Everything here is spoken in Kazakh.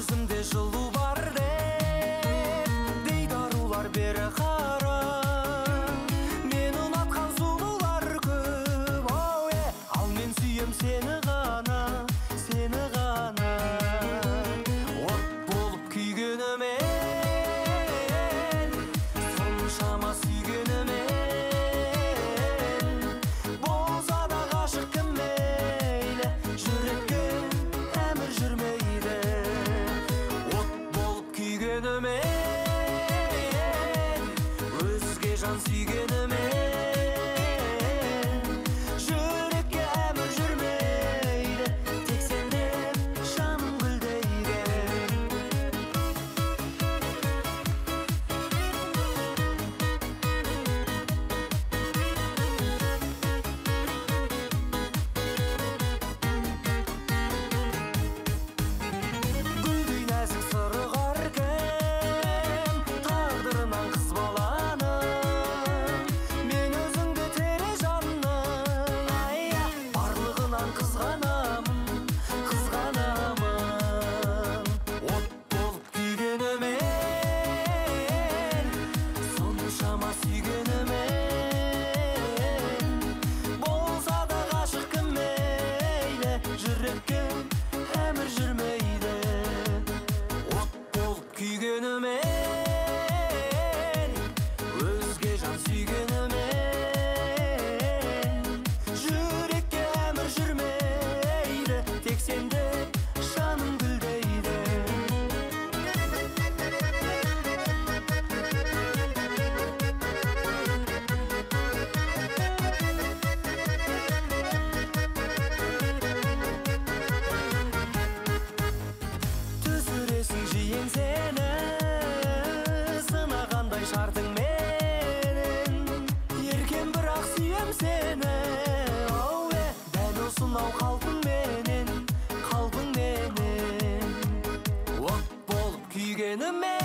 көзімде жылу бар дейді арулар бері қара. Мен ұнатқан сұлулар көп, ал мен сүйем сені ғана, сені ғана. От болып күйгенімен, соншама сүйгенімен, болса да ғашық кім мейлі, жүрекке әмір жүрмейді. От болып күйгенімен, өзге жан сүйгенімен, жүрекке әмір жүрмейді. Тек сенде жаным гүлдейді. Гүлдей нәзік сыры қар кім, тағдырынан қыз баланы. Мен өзіңді тере жанның, барлығынан қызғанамын, қызғанамын. От болып күйгенімен, соншама сүйгенімен, болса да ғашық кім мейлі, жүрекке әмір жүрмейді. От болып күйгенімен, өзге жан сүйгенімен, жүрекке әмір жүрмейді. Тек сенде жаным гүлдейді. Түсіресің жиен сені, сынағандай шартың менің. Еркем бірақ сүйем сені, дәл осынау қалпыңменен, қалпыңменен. От болып күйгенімен,